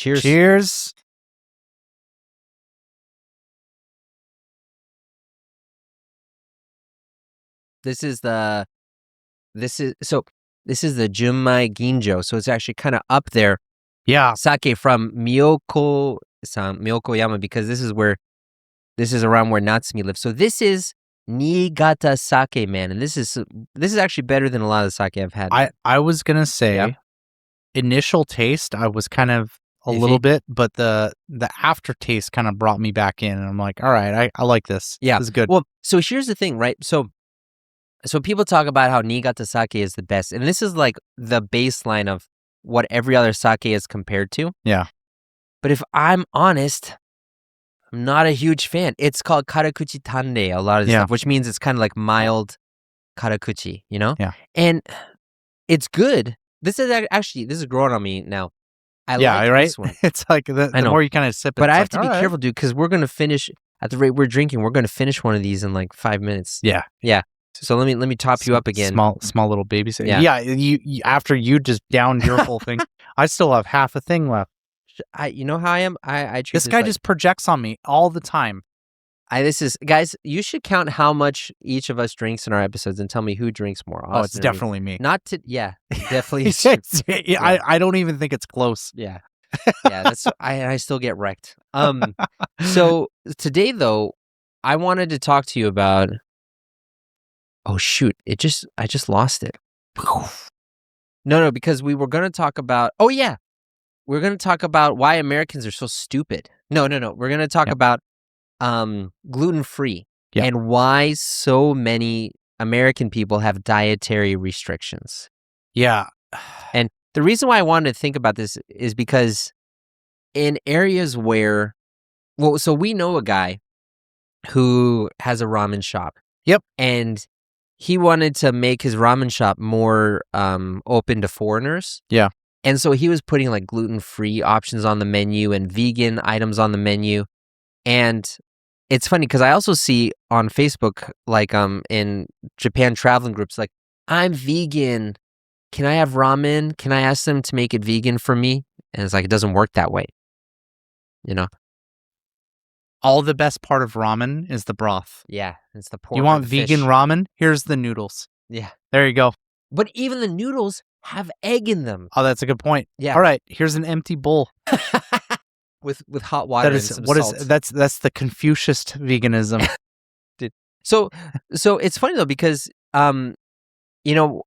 Cheers. Cheers. This is the Junmai Ginjo, so it's actually kind of up there. Yeah. Sake from Myokoyama, because this is around where Natsumi lives. So this is Niigata sake, man, and this is actually better than a lot of the sake I've had. I was gonna say, initial taste, I was kind of a little bit, but the aftertaste kind of brought me back in, and I'm like, all right, I like this. Yeah, this is good. Well, so here's the thing, right? So people talk about how Niigata sake is the best, and this is like the baseline of what every other sake is compared to. Yeah. But if I'm honest, I'm not a huge fan. It's called karakuchi tande, a lot of this stuff, which means it's kind of like mild karakuchi, you know? Yeah. And it's good. This is growing on me now. I like right? this one. It's like the more you kind of sip it, but I have like, to be careful, dude, because we're going to finish, at the rate we're drinking, we're going to finish one of these in like 5 minutes. Yeah. Yeah. So let me top you up again. Small little baby. Yeah. You after you just downed your whole thing, I still have half a thing left. You know how I am. I treat this guy just projects on me all the time. Guys, you should count how much each of us drinks in our episodes and tell me who drinks more. Oh, it's definitely me. Definitely. I don't even think it's close. Yeah. That's I still get wrecked. So today though, I wanted to talk to you about. Oh shoot! I just lost it. No, because we were going to talk about. Oh yeah, we're going to talk about why Americans are so stupid. No. We're going to talk about gluten-free and why so many American people have dietary restrictions. Yeah. And the reason why I wanted to think about this is because in areas where, so we know a guy who has a ramen shop. Yep. And he wanted to make his ramen shop more open to foreigners. Yeah. And so he was putting like gluten-free options on the menu and vegan items on the menu. And it's funny because I also see on Facebook, like in Japan traveling groups, like, I'm vegan. Can I have ramen? Can I ask them to make it vegan for me? And it's like, it doesn't work that way. You know? All the best part of ramen is the broth. Yeah, it's the pork. You want vegan ramen? Here's the noodles. Yeah. There you go. But even the noodles have egg in them. Oh, that's a good point. Yeah. All right, here's an empty bowl. with hot water and some salt. That's the Confucius veganism. Dude. So it's funny though, because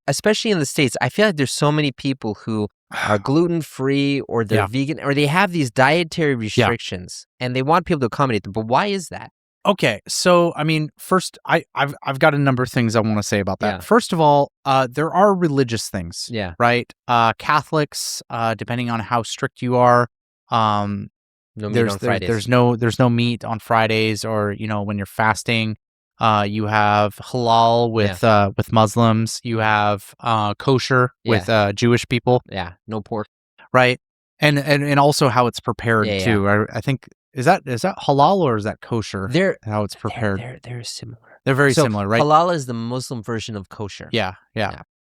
especially in the States, I feel like there's so many people who are gluten-free or they're vegan or they have these dietary restrictions and they want people to accommodate them. But why is that? Okay, so I mean, first, I've got a number of things I want to say about that. Yeah. First of all, there are religious things. Yeah. Right. Catholics, depending on how strict you are, no meat on Fridays. There's no meat on Fridays, or when you're fasting. You have halal with Muslims. You have kosher with Jewish people. Yeah, no pork. Right, and also how it's prepared too. Yeah. I think is that halal or is that kosher? How it's prepared. They're similar. They're very similar, right? Halal is the Muslim version of kosher. Yeah.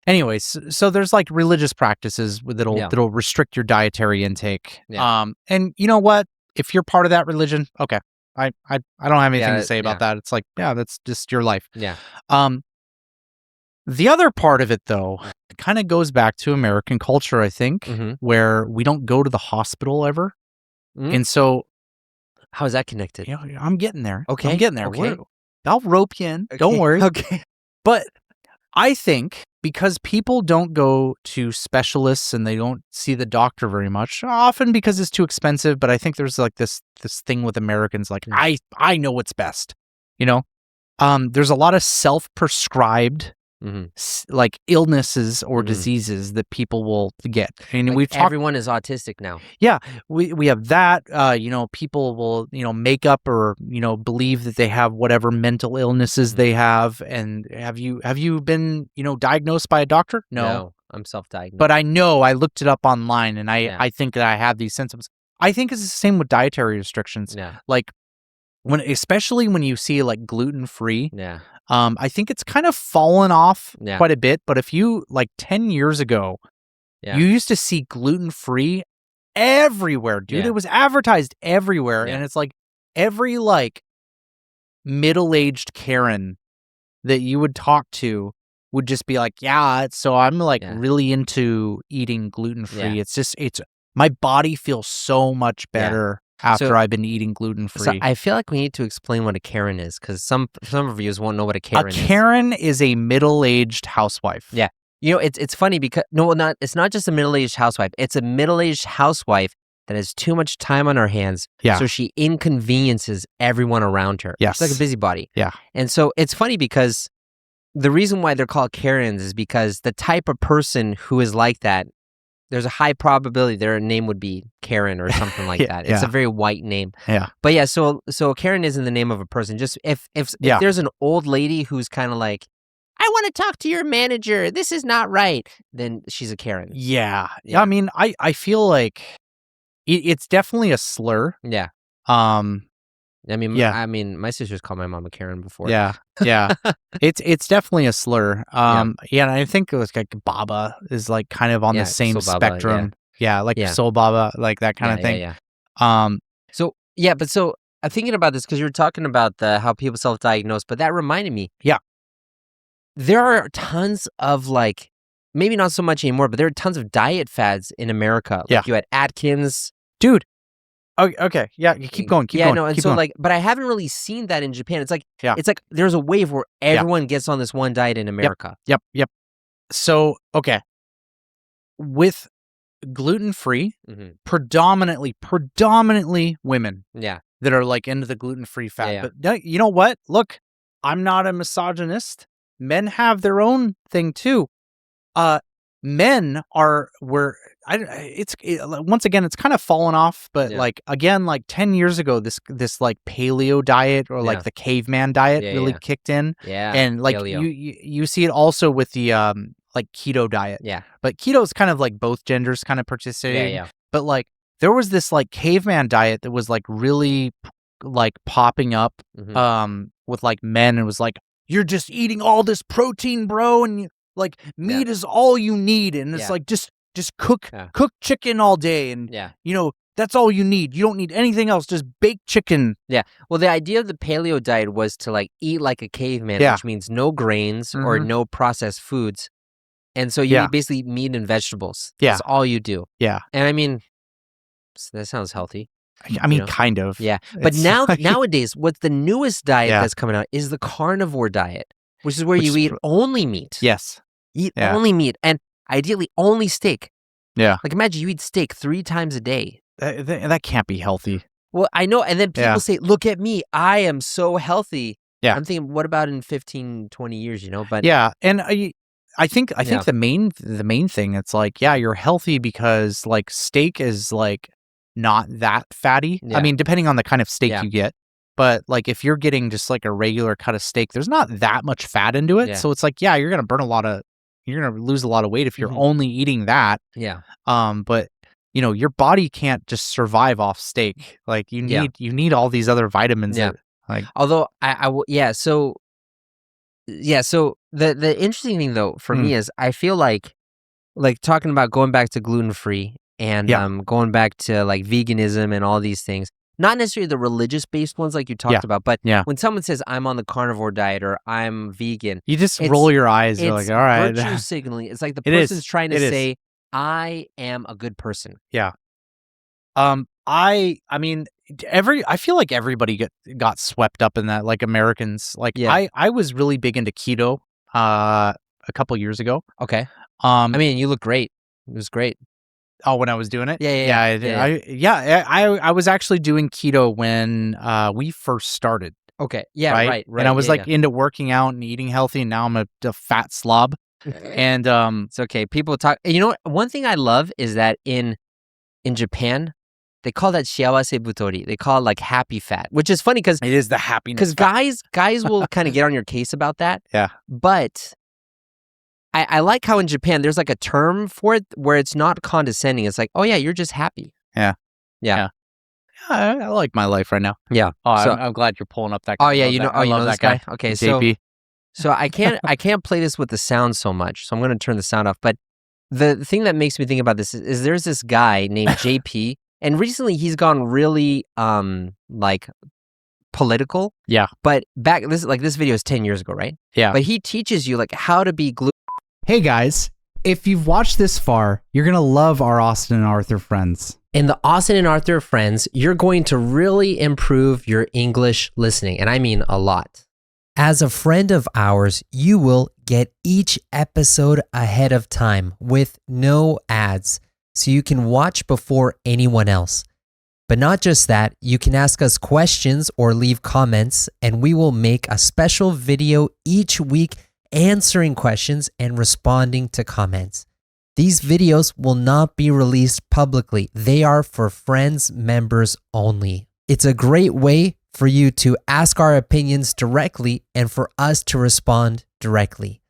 Anyways, so there's like religious practices that'll restrict your dietary intake. Yeah. And you know what? If you're part of that religion, okay. I don't have anything to say about that. It's like, that's just your life. Yeah. The other part of it, though, kind of goes back to American culture, I think, where we don't go to the hospital ever. Mm-hmm. And so... How is that connected? I'm getting there. Okay. I'm getting there. Okay. I'll rope you in. Okay. Don't worry. Okay. But I think because people don't go to specialists and they don't see the doctor very much, often because it's too expensive, but I think there's like this thing with Americans, like, I know what's best, there's a lot of self-prescribed like illnesses or diseases that people will get. I mean, like everyone is autistic now. Yeah, we have that. People will make up or believe that they have whatever mental illnesses they have. And have you been diagnosed by a doctor? No, I'm self-diagnosed. But I looked it up online, and I think that I have these symptoms. I think it's the same with dietary restrictions. Yeah, like especially when you see like gluten-free. Yeah. I think it's kind of fallen off quite a bit, but if you 10 years ago, you used to see gluten-free everywhere, dude. Yeah. It was advertised everywhere. Yeah. And it's like every like middle-aged Karen that you would talk to would just be like, yeah, so I'm like Yeah. really into eating gluten-free. Yeah. It's my body feels so much better after So- I've been eating So gluten-free. I feel like we need to explain what a Karen is, because some reviews won't know what a A Karen is. Karen is a middle-aged housewife. Yeah. It's funny because it's not just a middle-aged housewife. It's a middle-aged housewife that has too much time on her hands. Yeah. So she inconveniences everyone around her. Yes. She's like a busybody. Yeah. And so it's funny because the reason why they're called Karens is because the type of person who is like that, there's a high probability their name would be Karen or something like that. It's a very white name. Yeah. But yeah, so Karen isn't the name of a person. Just if there's an old lady who's kind of like, I want to talk to your manager, this is not right, then she's a Karen. Yeah. Yeah. I mean, I feel like it's definitely a slur. Yeah. Um, I mean, Yeah. I mean, my sister's called my mom a Karen before. yeah. Yeah. It's definitely a slur. Yeah, and I think it was like Baba is like kind of on the same Soul Baba, spectrum. Yeah, like Yeah. Soul Baba, like that kind of thing. Yeah. So So I'm thinking about this because you were talking about how people self-diagnose, but that reminded me. Yeah. There are tons of like, maybe not so much anymore, but there are tons of diet fads in America. Like you had Atkins. dude. Okay. Yeah, you keep going. Keep going. No, and keep so going. like, but I haven't really seen that in Japan. It's like, Yeah. it's like there's a wave where everyone gets on this one diet in America. Yep. So, okay. With gluten-free, Mhm. predominantly women Yeah. that are like into the gluten-free fad. Yeah. But no, you know what? Look, I'm not a misogynist. Men have their own thing too. Men are once again, it's kind of fallen off, but like again, like 10 years ago, this like paleo diet or like the caveman diet really kicked in. Yeah. And like paleo. you see it also with the like keto diet. Yeah. But keto is kind of like both genders kind of participating. Yeah. But like there was this like caveman diet that was like really like popping up with like men, and it was like, you're just eating all this protein, bro, and like meat is all you need, and it's like just cook chicken all day, and you know, that's all you need. You don't need anything else, just baked chicken. Yeah. Well, the idea of the paleo diet was to like eat like a caveman, which means no grains or no processed foods. And so you eat basically meat and vegetables. That's all you do. Yeah. And I mean, that sounds healthy. I mean, kind of. Yeah. But nowadays, what's the newest diet that's coming out is the carnivore diet, which is where you eat only meat. Yes. Eat only meat, and ideally only steak. Yeah. Like imagine you eat steak 3 times a day. That can't be healthy. Well, I know. And then people say, look at me. I am so healthy. Yeah. I'm thinking, what about in 15, 20 years, you know? But yeah. And I think the main thing, it's like, you're healthy because like steak is like not that fatty. I mean, depending on the kind of steak you get. But like if you're getting just like a regular cut of steak, there's not that much fat into it. So it's like, you're going to lose a lot of weight if you're only eating that. Yeah. But you know, your body can't just survive off steak. Like you need all these other vitamins. Yeah. Like, although So the interesting thing though for me is I feel like talking about going back to gluten-free and going back to like veganism and all these things, not necessarily the religious based ones like you talked about, but when someone says I'm on the carnivore diet or I'm vegan, you just roll your eyes. You're like, all right. Virtue signaling. It's like the person's trying to say, I am a good person. Yeah. I mean, I feel like everybody got swept up in that, like Americans. Like I was really big into keto a couple years ago. Okay. I mean, you look great. It was great. Oh, when I was doing it? Yeah. I was actually doing keto when we first started. Okay. Yeah. Right. And I was into working out and eating healthy, and now I'm a fat slob. And it's okay. People talk. You know, one thing I love is that in Japan, they call that shiawase butori. They call it like happy fat, which is funny because it is the happiness. Because guys will kind of get on your case about that. Yeah. But I like how in Japan there's like a term for it where it's not condescending. It's like, oh yeah, you're just happy. Yeah. I like my life right now. Yeah. Oh, so, I'm glad you're pulling up that guy. Oh yeah, you know this guy. Okay, JP. So I can't play this with the sound so much, so I'm going to turn the sound off. But the thing that makes me think about this is there's this guy named JP, and recently he's gone really like political. Yeah. But this video is 10 years ago, right? Yeah. But he teaches you like how to be Hey guys, if you've watched this far, you're gonna love our Austin and Arthur friends. In the Austin and Arthur friends, you're going to really improve your English listening, and I mean a lot. As a friend of ours, you will get each episode ahead of time with no ads, so you can watch before anyone else. But not just that, you can ask us questions or leave comments, and we will make a special video each week answering questions and responding to comments. These videos will not be released publicly. They are for friends, members only. It's a great way for you to ask our opinions directly and for us to respond directly.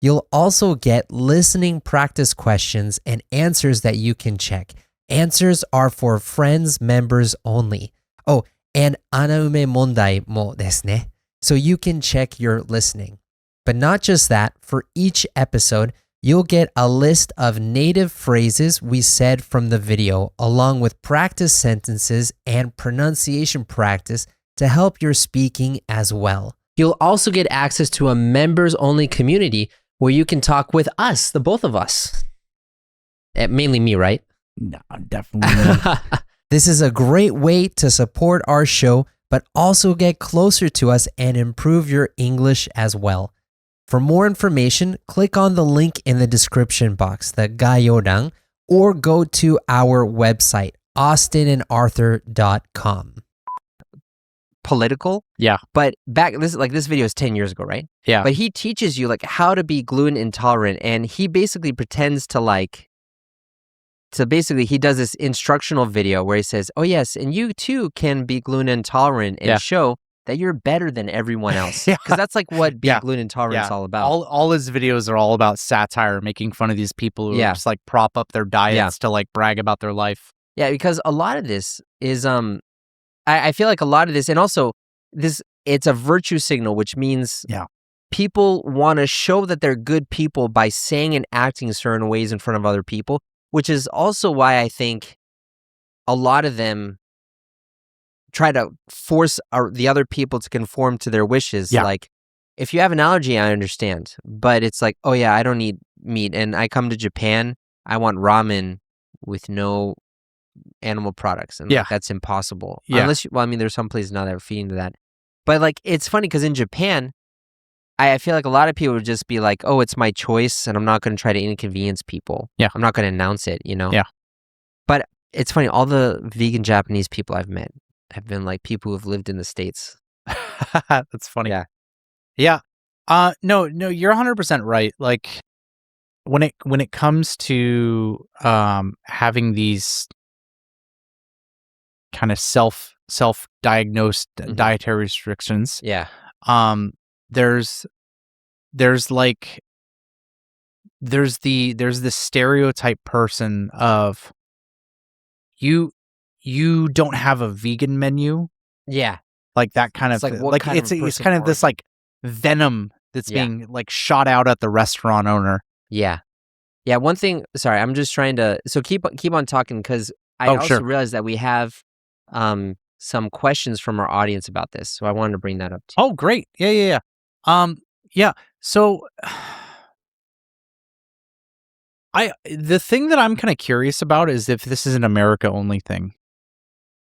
You'll also get listening practice questions and answers that you can check. Answers are for friends, members only. Oh, and anaume mondai mo desu ne. So you can check your listening. But not just that, for each episode, you'll get a list of native phrases we said from the video, along with practice sentences and pronunciation practice to help your speaking as well. You'll also get access to a members-only community where you can talk with us, the both of us. Mainly me, right? No, definitely not. This is a great way to support our show, but also get closer to us and improve your English as well. For more information, click on the link in the description box, the gayorang, or go to our website, austinandarthur.com. Political? Yeah. But this video is 10 years ago, right? Yeah. But he teaches you like how to be gluten intolerant, and he basically pretends he does this instructional video where he says, oh yes, and you too can be gluten intolerant and show that you're better than everyone else. Because that's like what being gluten intolerant is all about. All his videos are all about satire, making fun of these people who just like prop up their diets to like brag about their life. Yeah, because a lot of this is I feel like a lot of this, and also it's a virtue signal, which means people want to show that they're good people by saying and acting certain ways in front of other people, which is also why I think a lot of them try to force the other people to conform to their wishes. Like, if you have an allergy, I understand, but it's like, oh yeah, I don't eat meat, and I come to Japan, I want ramen with no animal products, and like, that's impossible. Unless there's some places now that are feeding to that, but like, it's funny because in Japan, I feel like a lot of people would just be like, oh, it's my choice, and I'm not going to try to inconvenience people. I'm not going to announce it, But it's funny, all the vegan Japanese people I've met have been like people who've lived in the States. That's funny. No, you're 100% right. Like, when it comes to having these kind of self-diagnosed dietary restrictions, there's the stereotype person of you don't have a vegan menu. Like that kind of, it's kind of this like venom that's being like shot out at the restaurant owner. One thing, sorry, I'm just trying to, so keep on talking, because I also realized that we have some questions from our audience about this, so I wanted to bring that up too. Oh, great. Yeah. So the thing that I'm kind of curious about is if this is an America only thing.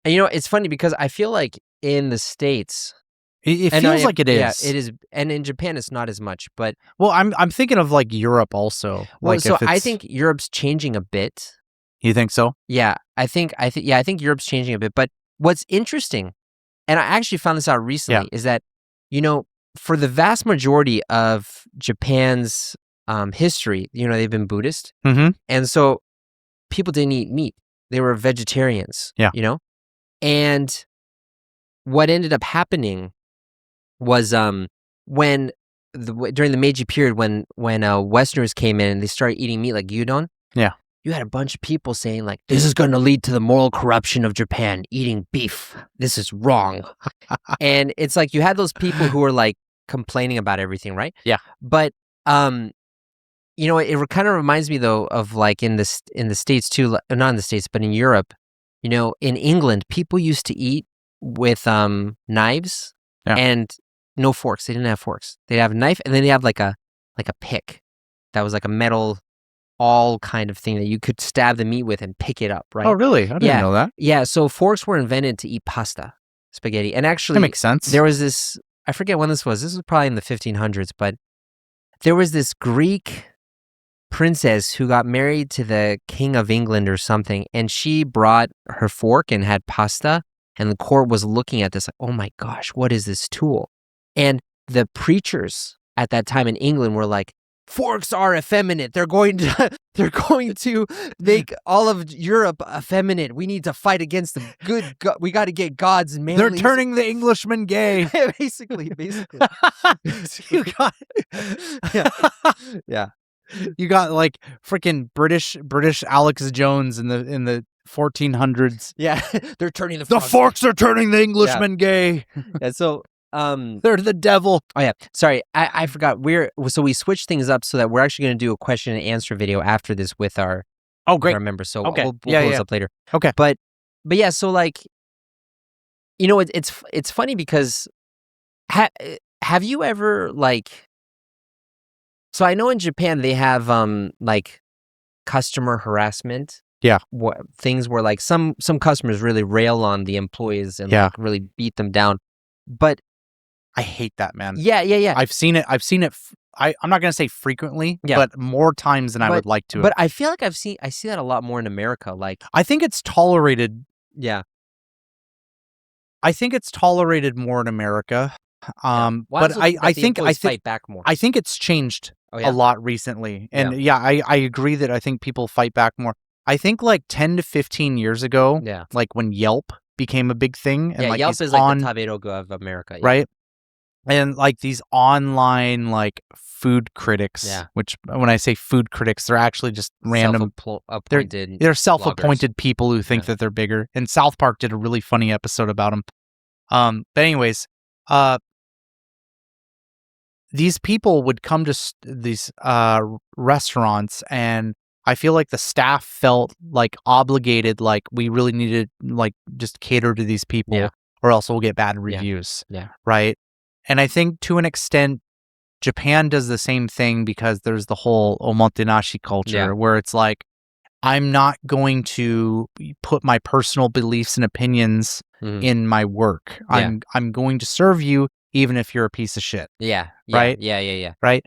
And it's funny because I feel like in the States, it feels like it is. Yeah, it is, and in Japan it's not as much. But I'm thinking of like Europe also. Well, like, so I think Europe's changing a bit. You think so? Yeah, I think Europe's changing a bit. But what's interesting, and I actually found this out recently, is that for the vast majority of Japan's history, they've been Buddhist, and so people didn't eat meat; they were vegetarians. And what ended up happening was when during the Meiji period, when Westerners came in and they started eating meat like gyudon, you had a bunch of people saying like, this is going to lead to the moral corruption of Japan, eating beef. This is wrong. And it's like you had those people who were like complaining about everything, right? Yeah. But You know, it kind of reminds me though of like in the States too, not in the States, but in Europe. You know, in England, people used to eat with knives Yeah. and no forks. They didn't have forks. They'd have a knife, and then they have like a pick that was like a metal awl kind of thing that you could stab the meat with and pick it up, right? Oh, really? I didn't know that. Yeah, so forks were invented to eat pasta, spaghetti. And That actually, makes sense. there was this, I forget when this was probably in the 1500s, but there was this Greek princess who got married to the king of England or something, and she brought her fork and had pasta, and the court was looking at this like, oh my gosh, what is this tool? And the preachers at that time in England were like, forks are effeminate. They're going to make all of Europe effeminate. We need to fight against them. We got to get God's manly. They're turning the Englishmen gay. basically. You got Yeah. You got like freaking British Alex Jones in the 1400s. Yeah, they're turning the forks are turning the Englishmen gay. And so they're the devil. Oh yeah, sorry, I forgot. So we switched things up so that we're actually going to do a question and answer video after this with our great members. So okay. we'll pull this up later. Okay, but yeah, so like, you know, it's funny because have you ever like? So I know in Japan they have like customer harassment. Yeah. Things where like some customers really rail on the employees and like really beat them down. But I hate that, man. Yeah. I've seen it. I'm not going to say frequently, but more times than I would like to. But I feel like I see that a lot more in America. Like, I think it's tolerated. Yeah. I think it's tolerated more in America. But I think fight back more. I think it's changed a lot recently. And I agree that I think people fight back more. I think like 10 to 15 years ago, like when Yelp became a big thing. And like Yelp is like the Taberogo of America. Yeah. Right? And like these online like food critics, which when I say food critics, they're actually just random they're self-appointed people who think that they're bigger. And South Park did a really funny episode about them. But anyways, these people would come to these restaurants, and I feel like the staff felt like obligated, like we really need to like just cater to these people or else we'll get bad reviews. Yeah. Right. And I think to an extent, Japan does the same thing because there's the whole omotenashi culture where it's like, I'm not going to put my personal beliefs and opinions in my work. I'm going to serve you even if you're a piece of shit. Right? Yeah. Right?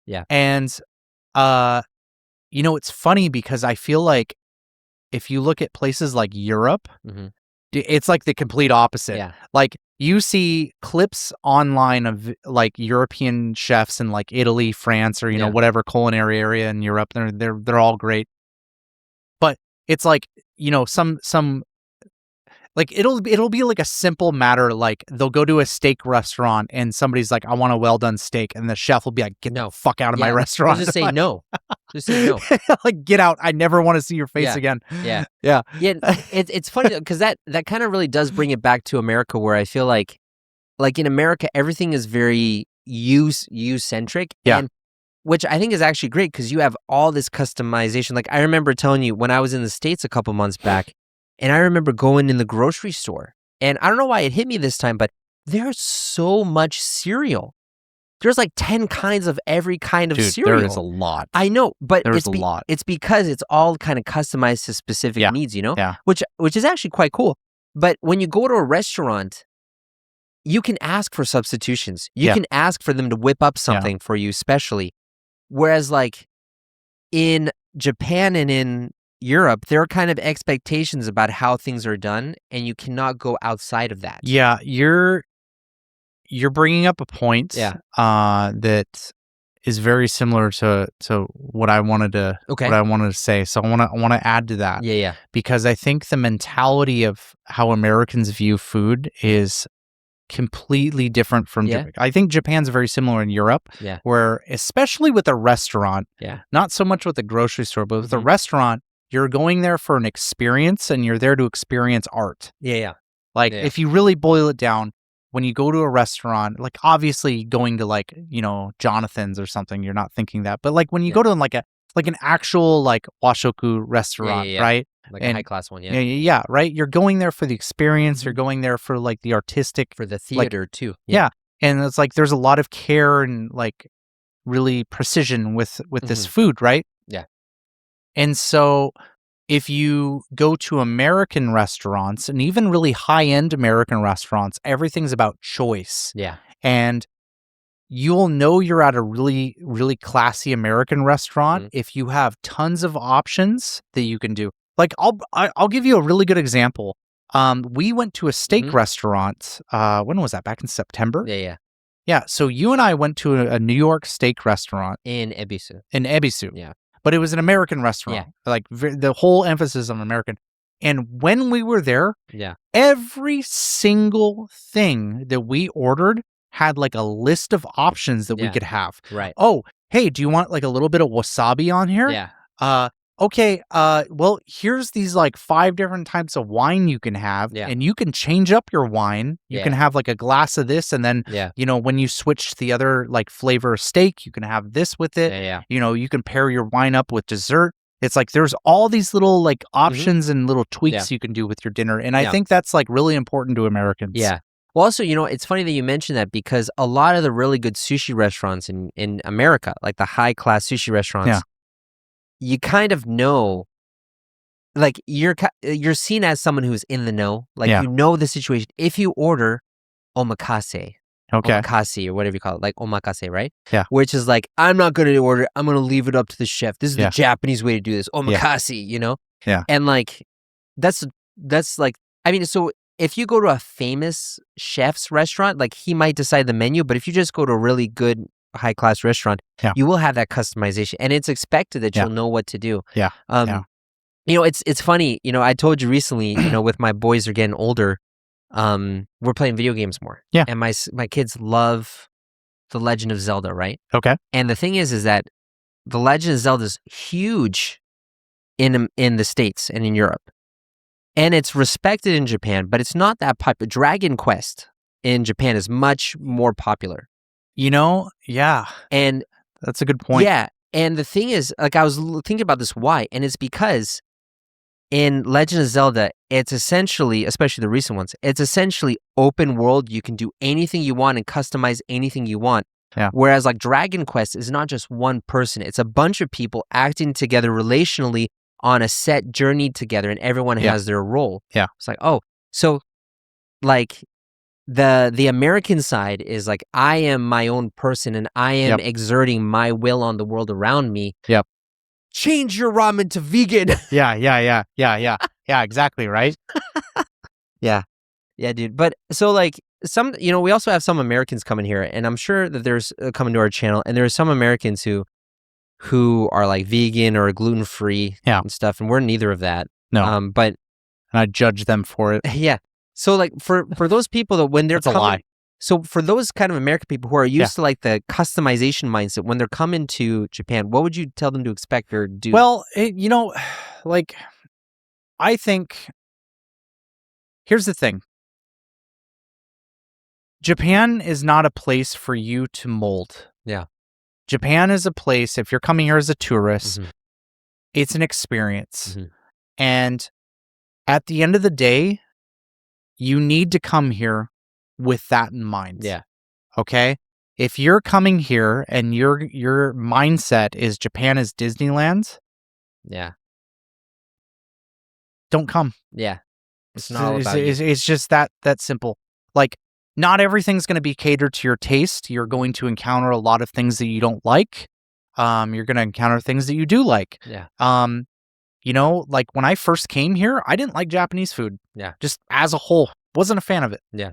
Yeah. And, you know, it's funny because I feel like if you look at places like Europe, it's like the complete opposite. Yeah. Like you see clips online of like European chefs in like Italy, France, or, you know, whatever culinary area in Europe. They're all great. But it's like, you know, some like it'll be like a simple matter. Like they'll go to a steak restaurant and somebody's like, I want a well done steak, and the chef will be like, get the fuck out of my restaurant. Just say no. Just say no. Like, get out. I never want to see your face again. Yeah. It's funny because that kind of really does bring it back to America, where I feel like in America everything is very you centric. And which I think is actually great because you have all this customization. Like I remember telling you when I was in the States a couple months back. And I remember going in the grocery store, and I don't know why it hit me this time, but there's so much cereal. There's like 10 kinds of every kind of cereal. There is a lot. I know, but there's a lot. It's because it's all kind of customized to specific needs, you know? Yeah. Which is actually quite cool. But when you go to a restaurant, you can ask for substitutions. You can ask for them to whip up something for you, especially. Whereas like in Japan and in Europe, there are kind of expectations about how things are done, and you cannot go outside of that. Yeah, you're bringing up a point that is very similar to what I wanted to say. So I want to add to that. Yeah. Because I think the mentality of how Americans view food is completely different from Japan. I think Japan's very similar in Europe, where especially with a restaurant, not so much with a grocery store, but with a restaurant, you're going there for an experience, and you're there to experience art. Yeah. Like if you really boil it down, when you go to a restaurant, like obviously going to like, Jonathan's or something, you're not thinking that. But like when you go to like an actual like washoku restaurant, yeah. right? Like a high class one, yeah. Yeah, right. You're going there for the experience. You're going there for like the artistic, For the theater too. yeah. And it's like there's a lot of care and like really precision with this food, right? Yeah. And so if you go to American restaurants and even really high-end American restaurants, everything's about choice. Yeah. And you'll know you're at a really, really classy American restaurant if you have tons of options that you can do. Like I'll give you a really good example. We went to a steak restaurant. When was that? Back in September? Yeah. Yeah. So you and I went to a New York steak restaurant In Ebisu. Yeah. But it was an American restaurant. Like the whole emphasis on American. And when we were there, every single thing that we ordered had like a list of options that we could have. Right. Oh, hey, do you want like a little bit of wasabi on here? Yeah. Okay, well, here's these like 5 different types of wine you can have, and you can change up your wine. You can have like a glass of this, and then, when you switch to the other like flavor of steak, you can have this with it. Yeah. You can pair your wine up with dessert. It's like there's all these little like options and little tweaks you can do with your dinner. And I think that's like really important to Americans. Yeah. Well, also, it's funny that you mentioned that because a lot of the really good sushi restaurants in America, like the high-class sushi restaurants, you kind of know, like you're seen as someone who's in the know, like you know the situation. If you order omakase, omakase or whatever you call it, like omakase, right? Yeah. Which is like, I'm not going to order, I'm going to leave it up to the chef. This is the Japanese way to do this, omakase, Yeah. And like, that's like, I mean, so if you go to a famous chef's restaurant, like he might decide the menu, but if you just go to a really good high-class restaurant, you will have that customization, and it's expected that you'll know what to do. Yeah. It's funny, I told you recently, with my boys are getting older, we're playing video games more. Yeah. And my kids love The Legend of Zelda, right? Okay. And the thing is that The Legend of Zelda is huge in the States and in Europe. And it's respected in Japan, but it's not that popular. Dragon Quest in Japan is much more popular. Yeah. And that's a good point. Yeah. And the thing is, like, I was thinking about this why, and it's because in Legend of Zelda, it's essentially, especially the recent ones, it's essentially open world. You can do anything you want and customize anything you want. Yeah. Whereas like Dragon Quest is not just one person. It's a bunch of people acting together relationally on a set journey together, and everyone has their role. Yeah. It's like, oh, so like the American side is like, I am my own person and I am exerting my will on the world around me. Yep. Change your ramen to vegan. Yeah, exactly, right? Yeah, dude. But so like some, we also have some Americans coming here, and I'm sure that there's coming to our channel, and there are some Americans who are like vegan or gluten-free and stuff, and we're neither of that. No. But and I judge them for it. Yeah. So like for those people that when they're That's a lie. So for those kind of American people who are used to like the customization mindset, when they're coming to Japan, what would you tell them to expect or do? Well, like I think here's the thing. Japan is not a place for you to mold. Yeah. Japan is a place, if you're coming here as a tourist, it's an experience. And at the end of the day, you need to come here with that in mind. Yeah. Okay? If you're coming here and your mindset is Japan is Disneyland, don't come. Yeah. It's not all about you. It's just that simple. Like, not everything's going to be catered to your taste. You're going to encounter a lot of things that you don't like. You're going to encounter things that you do like. Yeah. Like when I first came here, I didn't like Japanese food. Yeah. Just as a whole, wasn't a fan of it. Yeah.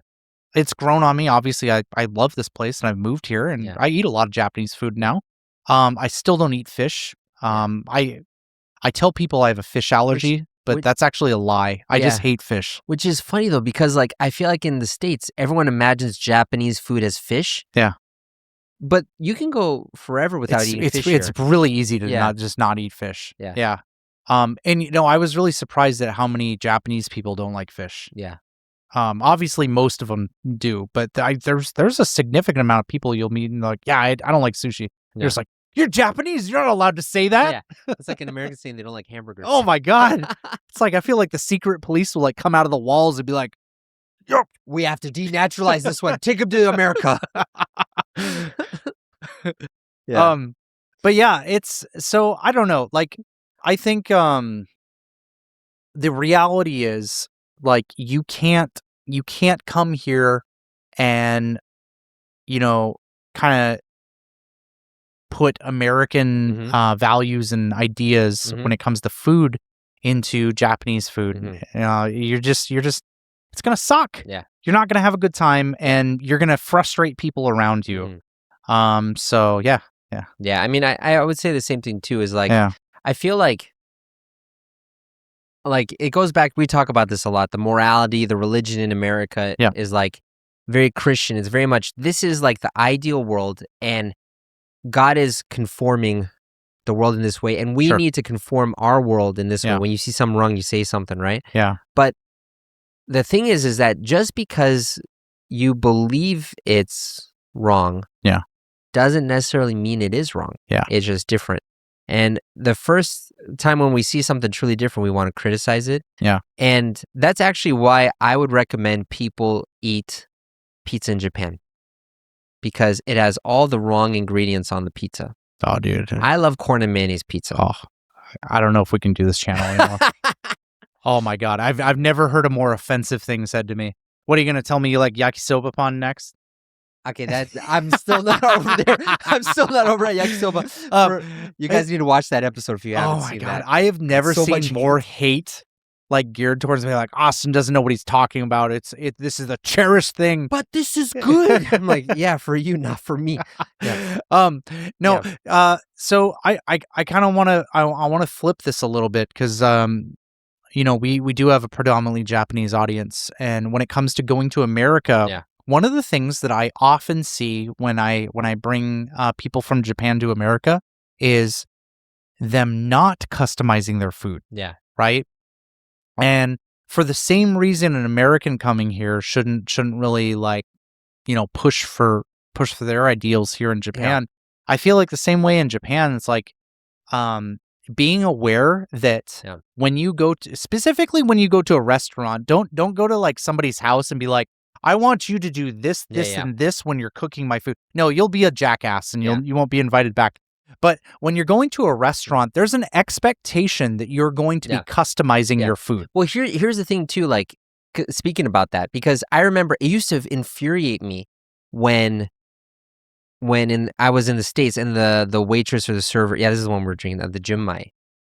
It's grown on me. Obviously, I love this place and I've moved here and I eat a lot of Japanese food now. I still don't eat fish. I tell people I have a fish allergy, but that's actually a lie. I just hate fish. Which is funny though, because like I feel like in the States, everyone imagines Japanese food as fish. Yeah. But you can go forever without eating fish. It's really easy to not eat fish. Yeah. Yeah. And I was really surprised at how many Japanese people don't like fish. Yeah. Obviously, most of them do, but there's a significant amount of people you'll meet and like, yeah, I don't like sushi. They're just like, you're Japanese. You're not allowed to say that. Yeah, it's like an American saying they don't like hamburgers. Oh my god, it's like I feel like the secret police will like come out of the walls and be like, "Yo, we have to denaturalize this one. Take him to America." Yeah. But yeah, it's so I don't know. Like, I think the reality is like you can't come here and kind of put American values and ideas when it comes to food into Japanese food. You're just it's gonna suck. Yeah, you're not gonna have a good time, and you're gonna frustrate people around you. So yeah. I mean, I would say the same thing too. Is like, I feel like it goes back. We talk about this a lot. The morality, the religion in America is like very Christian. It's very much, this is like the ideal world, and God is conforming the world in this way, and we need to conform our world in this way. When you see something wrong, you say something, right? Yeah. But the thing is that just because you believe it's wrong, doesn't necessarily mean it is wrong. Yeah. It's just different. And the first time when we see something truly different, we want to criticize it. Yeah. And that's actually why I would recommend people eat pizza in Japan, because it has all the wrong ingredients on the pizza. Oh, dude. I love corn and mayonnaise pizza. Oh, I don't know if we can do this channel anymore. Oh my God. I've never heard a more offensive thing said to me. What are you going to tell me? You like yakisoba pan next? Okay, I'm still not over there. I'm still not over at yakisoba. You guys need to watch that episode if you haven't seen that. I have never seen more hate like geared towards me. Like, Austin doesn't know what he's talking about. This is a cherished thing. But this is good. I'm like, yeah, for you, not for me. Yeah. So I kind of want to flip this a little bit, because we do have a predominantly Japanese audience, and when it comes to going to America, one of the things that I often see when I bring people from Japan to America is them not customizing their food. Yeah. Right. And for the same reason, an American coming here shouldn't really push for their ideals here in Japan. I feel like the same way in Japan, it's like being aware that when you go to, specifically when you go to a restaurant, don't go to like somebody's house and be like, I want you to do this, and this when you're cooking my food. No, you'll be a jackass and you won't be invited back. But when you're going to a restaurant, there's an expectation that you're going to be customizing your food. Well, here's the thing too, like speaking about that, because I remember it used to infuriate me when I was in the States and the waitress or the server, this is the one we're drinking, the junmai.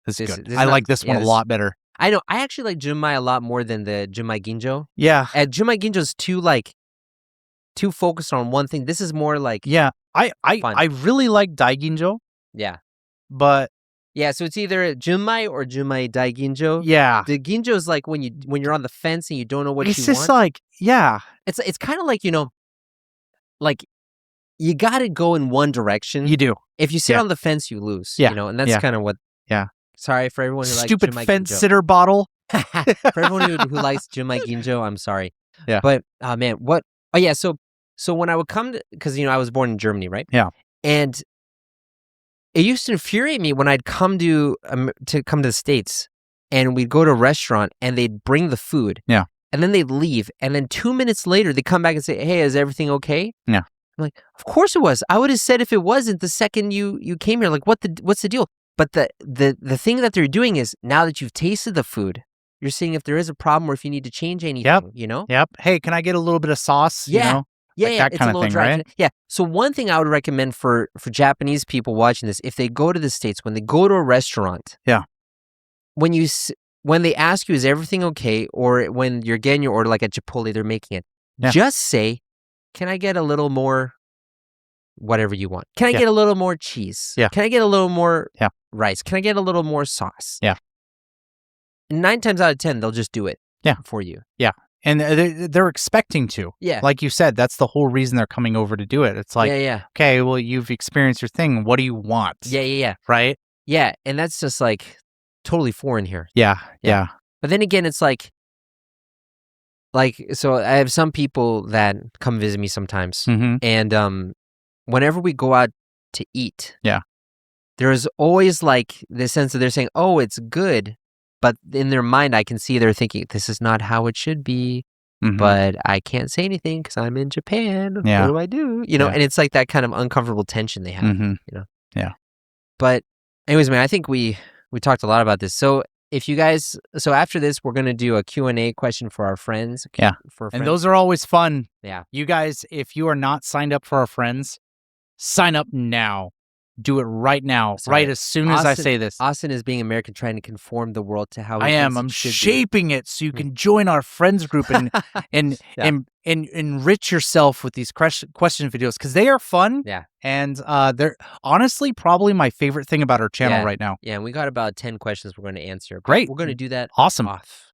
This is good. I like this one a lot better. I know. I actually like junmai a lot more than the junmai ginjo. Yeah. And junmai ginjo is too focused on one thing. This is more like I really like daiginjo. Yeah. But so it's either junmai or junmai daiginjo. Yeah. The ginjo is like when you're on the fence and you don't know what you want. It's just like, It's kind of like, like you got to go in one direction. You do. If you sit on the fence, you lose. And that's kind of what. Yeah. Sorry for everyone who likes stupid junmai fence ginjo. sitter bottle. For everyone who likes junmai ginjo, I'm sorry. Yeah. But man, what? Oh yeah. So when I would come to, because I was born in Germany, right? Yeah. And it used to infuriate me when I'd come to the States, and we'd go to a restaurant and they'd bring the food. Yeah. And then they'd leave, and then 2 minutes later they come back and say, "Hey, is everything okay?" Yeah. I'm like, "Of course it was. I would have said if it wasn't the second you came here. Like, what's the deal?" But the thing that they're doing is, now that you've tasted the food, you're seeing if there is a problem or if you need to change anything. Yep. Hey, can I get a little bit of sauce? Yeah. That kind of thing, right? Yeah. So one thing I would recommend for Japanese people watching this, if they go to the States, when they go to a restaurant, when they ask you, is everything okay? Or when you're getting your order, like at Chipotle, they're making it, just say, can I get a little more whatever you want? Can I get a little more cheese? Yeah. Can I get a little more rice? Can I get a little more sauce? Yeah. 9 times out of 10, they'll just do it for you. Yeah. And they're expecting to. Yeah. Like you said, that's the whole reason they're coming over to do it. It's like, okay, well, you've experienced your thing. What do you want? Yeah. Right? Yeah. And that's just like totally foreign here. Yeah. But then again, it's like, like, so I have some people that come visit me sometimes, Mhm. and whenever we go out to eat, Yeah. there's always like this sense that they're saying, "Oh, it's good," but in their mind, I can see they're thinking, "This is not how it should be." Mhm. But I can't say anything because I'm in Japan. Yeah. What do I do? You know, Yeah. and it's like that kind of uncomfortable tension they have. Mhm. You know. Yeah. But anyways, man, I think we talked a lot about this. So if you guys, so after this, we're gonna do a Q&A question for our friends. Yeah. For And friends. those are always fun. Yeah. You guys, if you are not signed up for our friends, sign up now. Do it right now. Sorry. Right as soon as I say this. Austin is being American, trying to conform the world to how I he am. thinks I'm it should be. shaping it so you can join our friends group and Yeah. enrich yourself with these question videos because they are fun. Yeah. And they're honestly probably my favorite thing about our channel right now. Yeah, and we got about 10 questions we're going to answer. But Great. we're going to do that Awesome. off